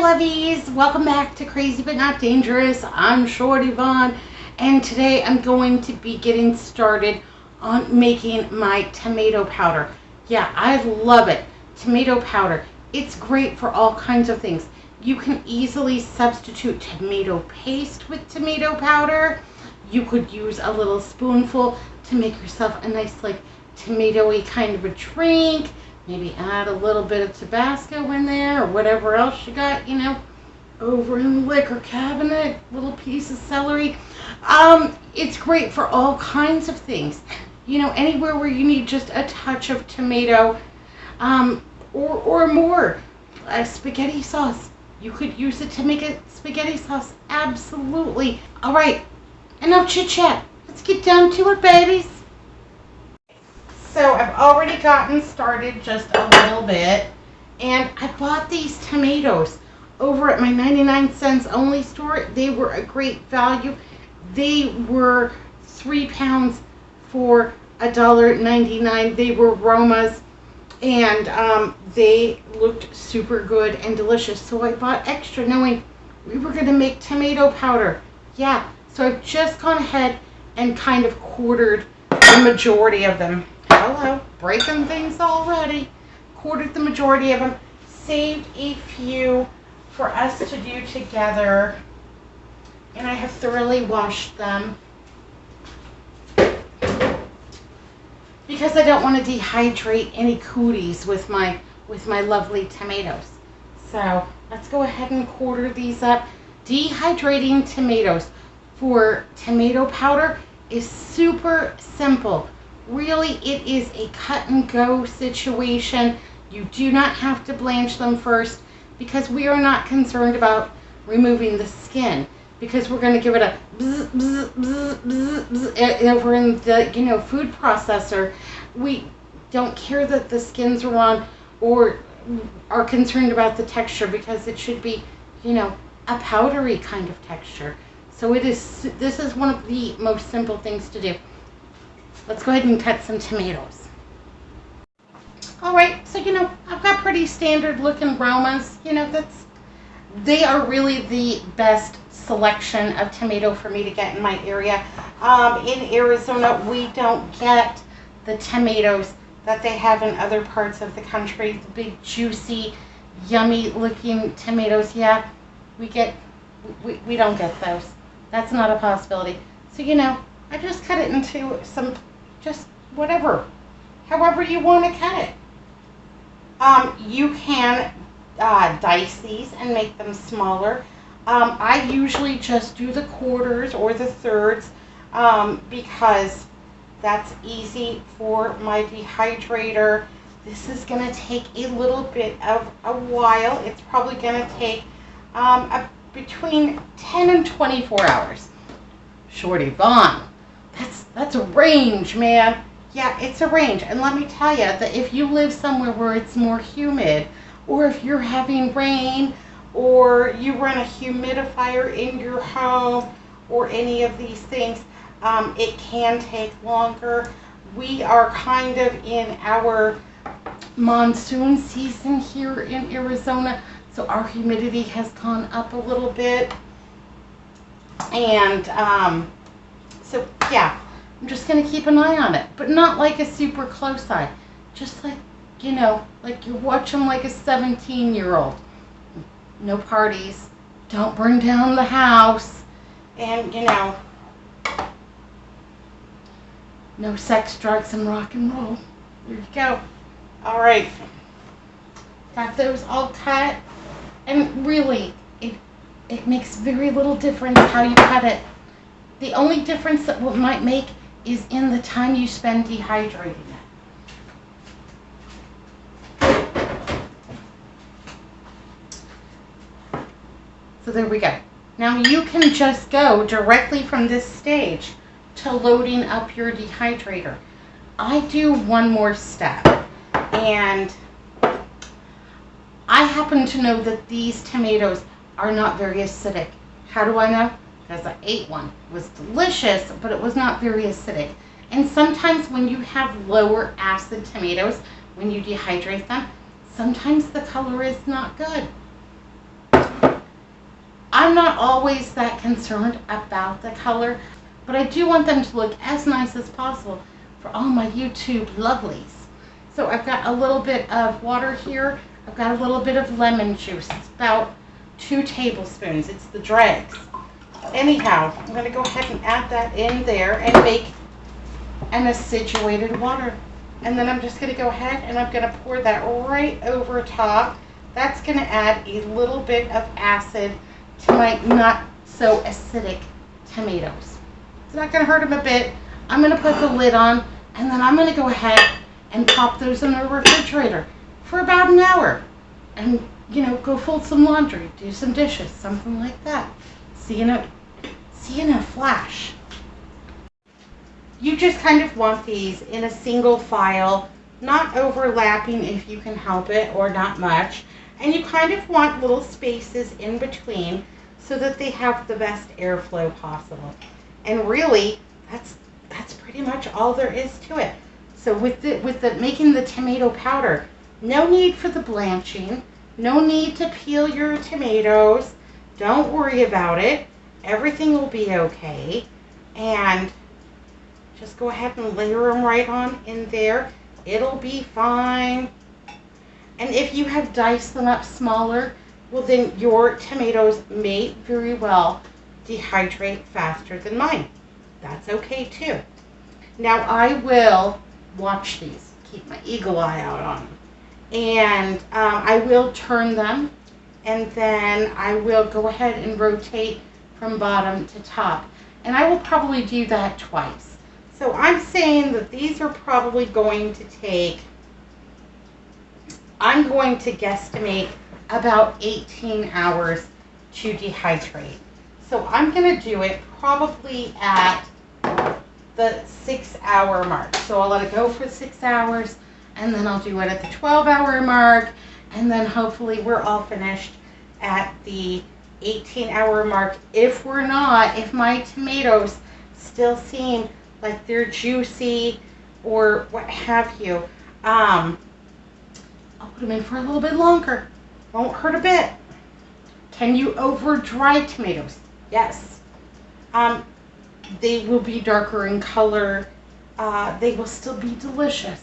lovies, welcome back to Crazy But Not Dangerous. I'm Shorty Vaughn, and today I'm going to be getting started on making my tomato powder. Yeah, I love it. Tomato powder. It's great for all kinds of things. You can easily substitute tomato paste with tomato powder. You could use a little spoonful to make yourself a nice tomatoey kind of a drink. Maybe add a little bit of Tabasco in there or whatever else you got, over in the liquor cabinet. Little piece of celery. It's great for all kinds of things. Anywhere where you need just a touch of tomato or more. Spaghetti sauce. You could use it to make a spaghetti sauce. Absolutely. All right. Enough chit chat. Let's get down to it, babies. So I've already gotten started just a little bit, and I bought these tomatoes over at my 99 cents only store. They were a great value. They were 3 pounds for $1.99. They were Romas, and they looked super good and delicious. So I bought extra knowing we were going to make tomato powder. Yeah, so I've just gone ahead and kind of quartered the majority of them. Hello, breaking things already. Quartered the majority of them. Saved a few for us to do together. And I have thoroughly washed them. Because I don't want to dehydrate any cooties with my lovely tomatoes. So let's go ahead and quarter these up. Dehydrating tomatoes for tomato powder is super simple. Really, it is a cut and go situation. You do not have to blanch them first because we are not concerned about removing the skin, because we're going to give it a bzz, bzz, bzz, bzz, bzz, over in the food processor. We don't care that the skins are on or are concerned about the texture, because it should be a powdery kind of texture. So this is one of the most simple things to do. Let's go ahead and cut some tomatoes. Alright, so I've got pretty standard looking Romas. They are really the best selection of tomato for me to get in my area. In Arizona, we don't get the tomatoes that they have in other parts of the country. The big, juicy, yummy looking tomatoes. Yeah, we don't get those. That's not a possibility. So, I just cut it into some, just whatever, however you want to cut it. You can dice these and make them smaller. I usually just do the quarters or the thirds because that's easy for my dehydrator. This is going to take a little bit of a while. It's probably going to take between 10 and 24 hours. Shorty Vaughn. That's a range, man. Yeah, it's a range. And let me tell you that if you live somewhere where it's more humid, or if you're having rain, or you run a humidifier in your home, or any of these things, it can take longer. We are kind of in our monsoon season here in Arizona, so our humidity has gone up a little bit. And so, yeah. I'm just going to keep an eye on it, but not like a super close eye. Just like you're watching like a 17-year-old. No parties. Don't burn down the house. And, no sex, drugs, and rock and roll. There you go. All right. Got those all cut. And really, it makes very little difference how you cut it. The only difference that it might make is in the time you spend dehydrating it. So there we go. Now you can just go directly from this stage to loading up your dehydrator. I do one more step, and I happen to know that these tomatoes are not very acidic. How do I know? Because I ate one. It was delicious, but it was not very acidic. And sometimes when you have lower acid tomatoes, when you dehydrate them, sometimes the color is not good. I'm not always that concerned about the color, but I do want them to look as nice as possible for all my YouTube lovelies. So I've got a little bit of water here. I've got a little bit of lemon juice. It's about 2 tablespoons. It's the dregs. Anyhow, I'm going to go ahead and add that in there and make an acidulated water. And then I'm just going to go ahead and I'm going to pour that right over top. That's going to add a little bit of acid to my not so acidic tomatoes. It's not going to hurt them a bit. I'm going to put the lid on, and then I'm going to go ahead and pop those in the refrigerator for about an hour. And, you know, go fold some laundry, do some dishes, something like that. See you in a flash. You just kind of want these in a single file, not overlapping if you can help it, or not much. And you kind of want little spaces in between so that they have the best airflow possible. And really, that's pretty much all there is to it. So with the making the tomato powder, no need for the blanching, no need to peel your tomatoes. Don't worry about it. Everything will be okay. And just go ahead and layer them right on in there. It'll be fine. And if you have diced them up smaller, well, then your tomatoes may very well dehydrate faster than mine. That's okay too. Now I will watch these, keep my eagle eye out on them. And I will turn them, and then I will go ahead and rotate from bottom to top. And I will probably do that twice. So I'm saying that these are probably going to take, I'm going to guesstimate about 18 hours to dehydrate. So I'm going to do it probably at the 6-hour mark. So I'll let it go for 6 hours, and then I'll do it at the 12-hour mark, and then hopefully we're all finished at the 18-hour mark. If we're not, if my tomatoes still seem like they're juicy or what have you, I'll put them in for a little bit longer. Won't hurt a bit. Can you over dry tomatoes? Yes. They will be darker in color. They will still be delicious.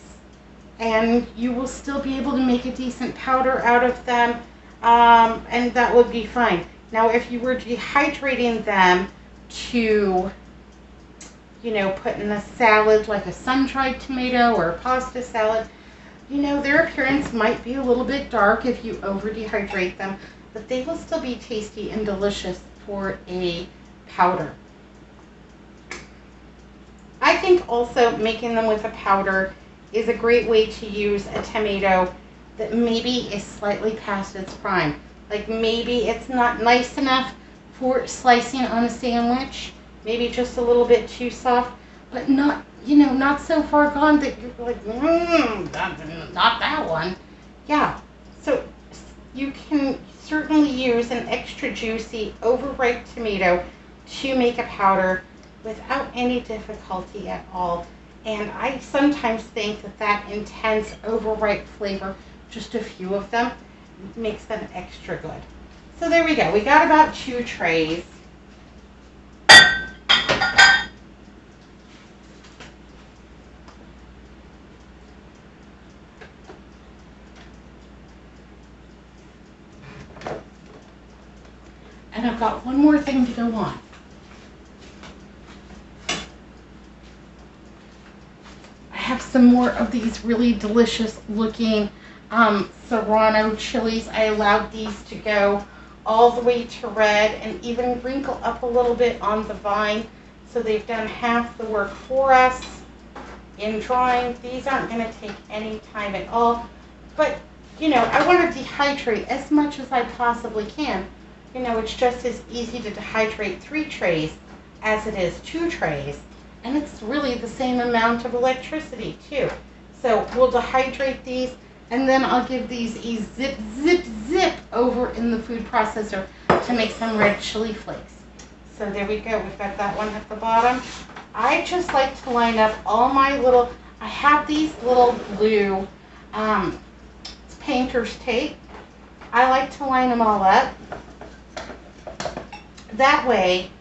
And you will still be able to make a decent powder out of them. And that would be fine. Now, if you were dehydrating them to, you know, put in a salad like a sun-dried tomato or a pasta salad, you know, their appearance might be a little bit dark if you over dehydrate them, but they will still be tasty and delicious for a powder. I think also making them with a powder is a great way to use a tomato that maybe is slightly past its prime. Like maybe it's not nice enough for slicing on a sandwich, maybe just a little bit too soft, but not, you know, not so far gone that you're like, not that one. Yeah, so you can certainly use an extra juicy, overripe tomato to make a powder without any difficulty at all. And I sometimes think that that intense, overripe flavor, just a few of them, makes them extra good. So there we go. We got about 2 trays. And I've got one more thing to go on. I have some more of these really delicious looking Serrano chilies. I allowed these to go all the way to red and even wrinkle up a little bit on the vine. So they've done half the work for us in drying. These aren't going to take any time at all. But, you know, I want to dehydrate as much as I possibly can. You know, it's just as easy to dehydrate 3 trays as it is 2 trays. And it's really the same amount of electricity, too. So we'll dehydrate these, and then I'll give these a zip, zip, zip over in the food processor to make some red chili flakes. So there we go. We've got that one at the bottom. I just like to line up all my little, I have these little blue it's painter's tape. I like to line them all up. that way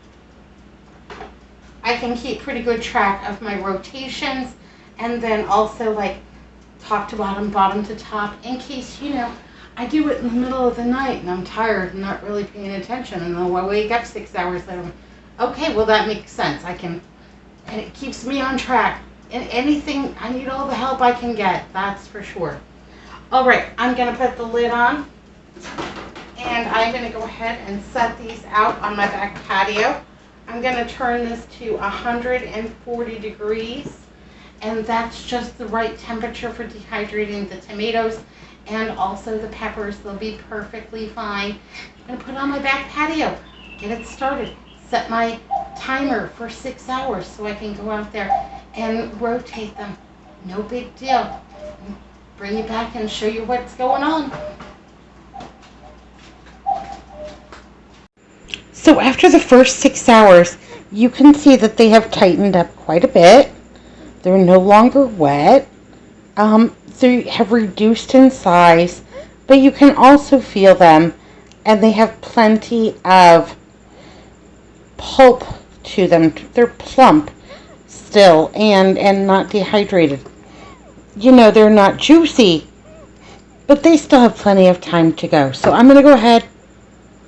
I can keep pretty good track of my rotations, and then also like top to bottom, bottom to top, in case, I do it in the middle of the night and I'm tired and not really paying attention, and then I wake up 6 hours later. Okay, well that makes sense. And it keeps me on track. And anything, I need all the help I can get, that's for sure. All right, I'm gonna put the lid on, and I'm gonna go ahead and set these out on my back patio. I'm gonna turn this to 140 degrees, and that's just the right temperature for dehydrating the tomatoes and also the peppers. They'll be perfectly fine. I'm gonna put it on my back patio, get it started, set my timer for 6 hours so I can go out there and rotate them. No big deal. Bring you back and show you what's going on. So after the first 6 hours, you can see that they have tightened up quite a bit. They're no longer wet. They have reduced in size, but you can also feel them, and they have plenty of pulp to them. They're plump still and not dehydrated. They're not juicy, but they still have plenty of time to go. So I'm going to go ahead,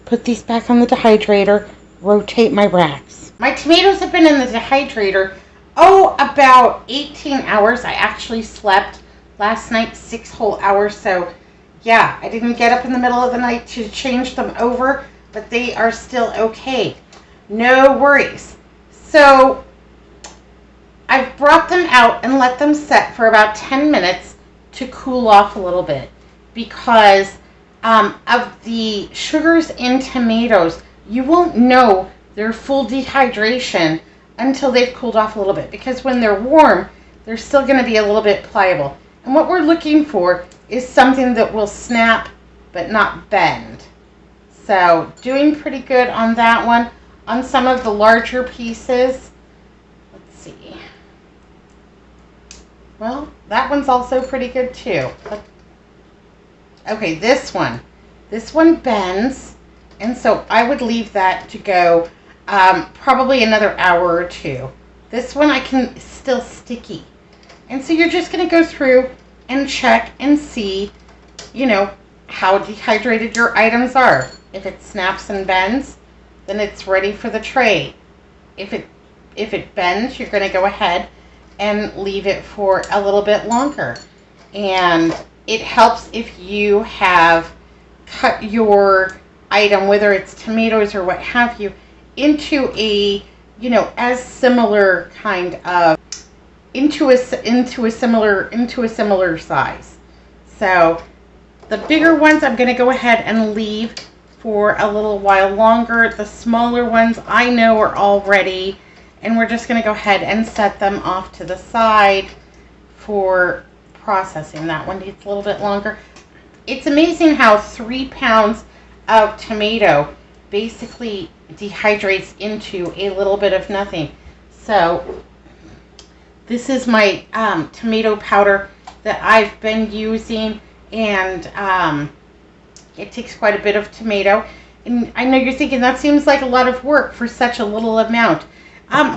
put these back on the dehydrator, rotate my racks. My tomatoes have been in the dehydrator, about 18 hours. I actually slept last night 6 whole hours, so yeah, I didn't get up in the middle of the night to change them over, but they are still okay. No worries. So I've brought them out and let them set for about 10 minutes to cool off a little bit, because of the sugars in tomatoes. You won't know their full dehydration until they've cooled off a little bit, because when they're warm, they're still going to be a little bit pliable. And what we're looking for is something that will snap but not bend. So doing pretty good on that one. On some of the larger pieces, let's see. Well, that one's also pretty good too. Okay, this one bends, and so I would leave that to go probably another hour or two. This one I can still sticky, and so you're just going to go through and check and see, how dehydrated your items are. If it snaps and bends, then it's ready for the tray. If it bends, you're going to go ahead and leave it for a little bit longer. And it helps if you have cut your item, whether it's tomatoes or what have you, into a, as similar kind of, into a similar size. So the bigger ones I'm going to go ahead and leave for a little while longer. The smaller ones I know are all ready, and we're just going to go ahead and set them off to the side for processing. That one needs a little bit longer. It's amazing how 3 pounds of tomato basically dehydrates into a little bit of nothing. So this is my tomato powder that I've been using, and it takes quite a bit of tomato. And I know you're thinking that seems like a lot of work for such a little amount.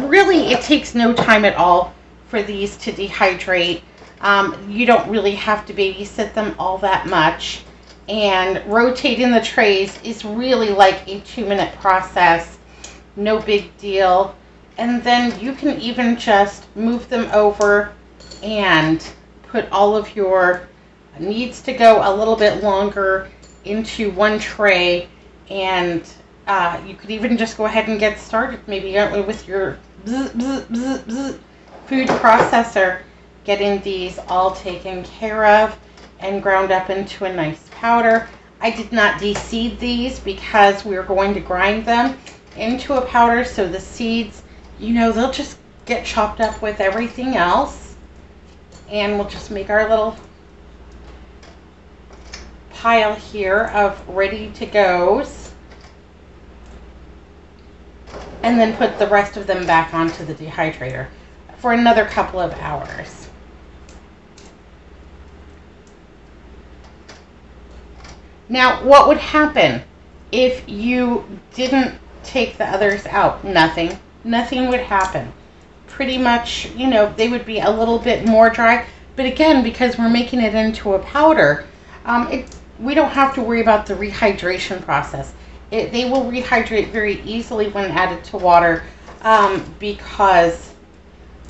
Really, it takes no time at all for these to dehydrate. You don't really have to babysit them all that much. And rotating the trays is really like a 2-minute process. No big deal. And then you can even just move them over and put all of your needs to go a little bit longer into one tray, and you could even just go ahead and get started maybe with your food processor, getting these all taken care of and ground up into a nice powder. I did not de-seed these because we're going to grind them into a powder, so the seeds, they'll just get chopped up with everything else, and we'll just make our little pile here of ready to goes, and then put the rest of them back onto the dehydrator for another couple of hours. Now, what would happen if you didn't take the others out, nothing would happen. Pretty much, you know, they would be a little bit more dry, but again, because we're making it into a powder, we don't have to worry about the rehydration process. They will rehydrate very easily when added to water, because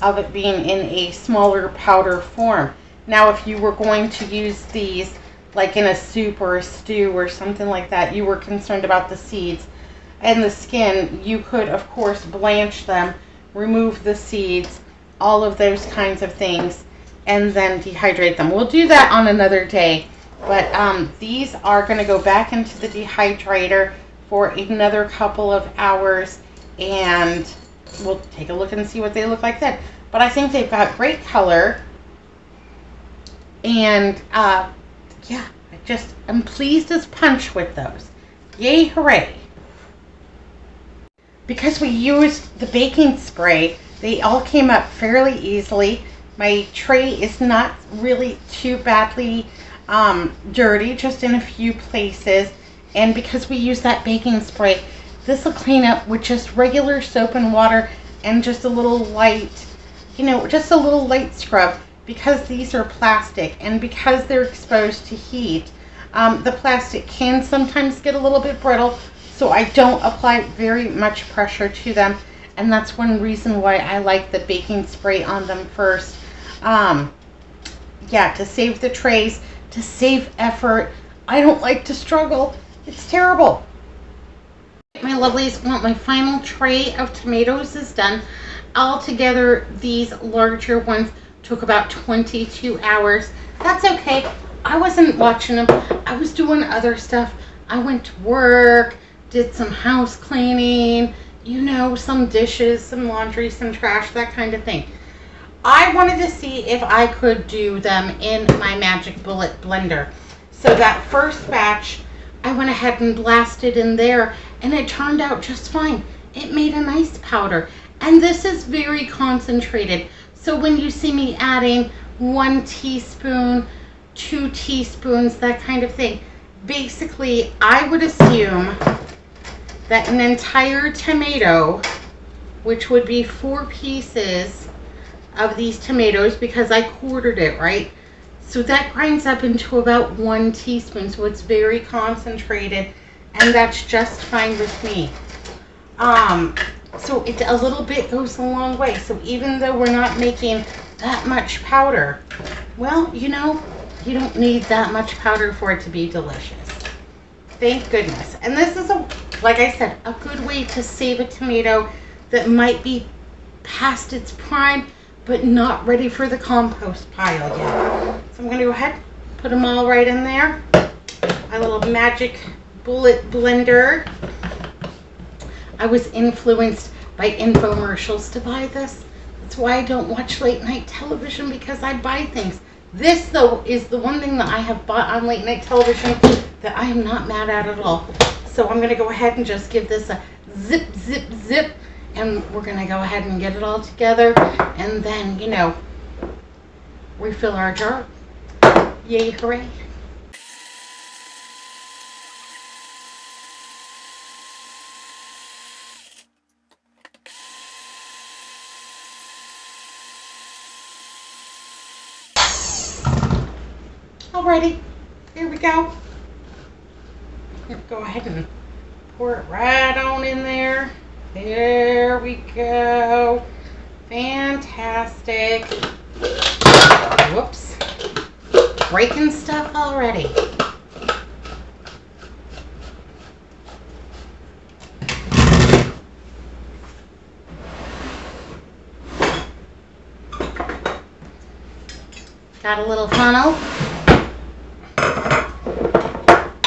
of it being in a smaller powder form. Now, if you were going to use these like in a soup or a stew or something like that, you were concerned about the seeds and the skin, you could, of course, blanch them, remove the seeds, all of those kinds of things, and then dehydrate them. We'll do that on another day, but these are going to go back into the dehydrator for another couple of hours, and we'll take a look and see what they look like then. But I think they've got great color, and yeah, I'm pleased as punch with those. Yay, hooray. Because we used the baking spray, they all came up fairly easily. My tray is not really too badly dirty, just in a few places. And because we use that baking spray, this will clean up with just regular soap and water and just a little light, just a little light scrub. Because these are plastic and because they're exposed to heat, the plastic can sometimes get a little bit brittle, so I don't apply very much pressure to them, and that's one reason why I like the baking spray on them first. Yeah, to save the trays, to save effort. I don't like to struggle. It's terrible. My lovelies, well, my final tray of tomatoes is done. Altogether, these larger ones took about 22 hours. That's okay. I wasn't watching them. I was doing other stuff. I went to work, did some house cleaning, some dishes, some laundry, some trash, that kind of thing. I wanted to see if I could do them in my Magic Bullet blender. So that first batch, I went ahead and blasted in there, and it turned out just fine. It made a nice powder. And this is very concentrated. So when you see me adding 1 teaspoon, 2 teaspoons, that kind of thing, basically I would assume that an entire tomato, which would be 4 pieces of these tomatoes, because I quartered it, right? So that grinds up into about 1 teaspoon. So it's very concentrated, and that's just fine with me. So a little bit goes a long way. So even though we're not making that much powder, well, you don't need that much powder for it to be delicious. Thank goodness. And this is, like I said, a good way to save a tomato that might be past its prime, but not ready for the compost pile yet. So I'm going to go ahead, put them all right in there. My little Magic Bullet blender. I was influenced by infomercials to buy this. That's why I don't watch late night television, because I buy things. This, though, is the one thing that I have bought on late night television that I am not mad at all. So I'm going to go ahead and just give this a zip, zip, zip. And we're going to go ahead and get it all together. And then, refill our jar. Yay, hooray. Alrighty, here we go. Go ahead and pour it right on in there. There we go. Fantastic. Whoops. Breaking stuff already. Got a little funnel.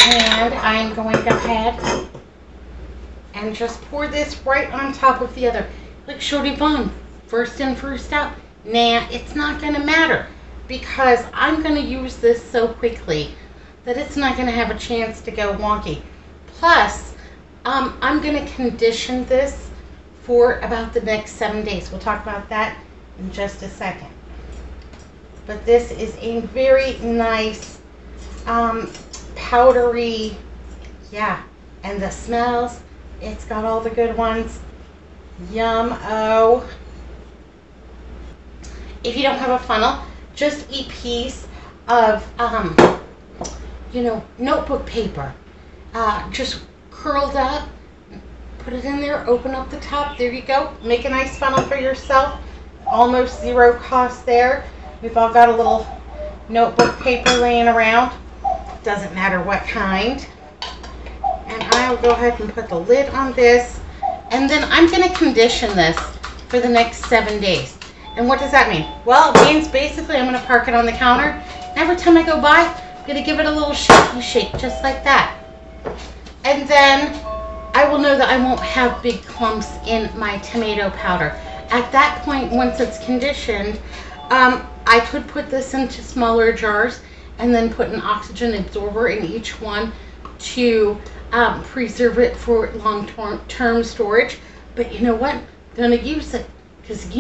And I'm going to go ahead and just pour this right on top of the other. Like Shorty Vaughn, first in, first out. Nah, it's not going to matter, because I'm going to use this so quickly that it's not going to have a chance to go wonky. Plus, I'm going to condition this for about the next 7 days. We'll talk about that in just a second. But this is a very nice powdery, yeah, and the smells, It's got all the good ones. Yum-o. If you don't have a funnel, just a piece of, notebook paper. Just curled up. Put it in there, open up the top. There you go. Make a nice funnel for yourself. Almost zero cost there. We've all got a little notebook paper laying around. Doesn't matter what kind. And I'll go ahead and put the lid on this. And then I'm going to condition this for the next 7 days. And what does that mean? Well, it means basically I'm going to park it on the counter. And every time I go by, I'm going to give it a little shaky shake, just like that. And then I will know that I won't have big clumps in my tomato powder. At that point, once it's conditioned, I could put this into smaller jars and then put an oxygen absorber in each one to preserve it for long-term storage. But you know what? I'm going to use it because,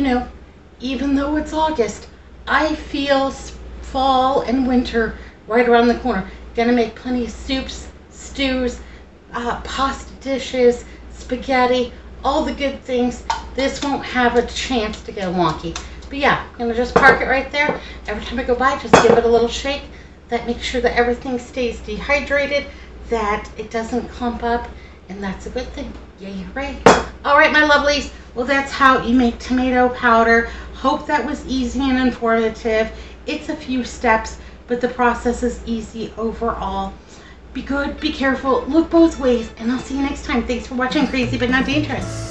even though it's August, I feel fall and winter right around the corner. Going to make plenty of soups, stews, pasta dishes, spaghetti, all the good things. This won't have a chance to go wonky. But yeah, I'm going to just park it right there. Every time I go by, just give it a little shake. That makes sure that everything stays dehydrated, that it doesn't clump up, and that's a good thing. Yay, hooray. All right, my lovelies. Well, that's how you make tomato powder. Hope that was easy and informative. It's a few steps, but the process is easy overall. Be good, be careful, look both ways, and I'll see you next time. Thanks for watching Crazy But Not Dangerous.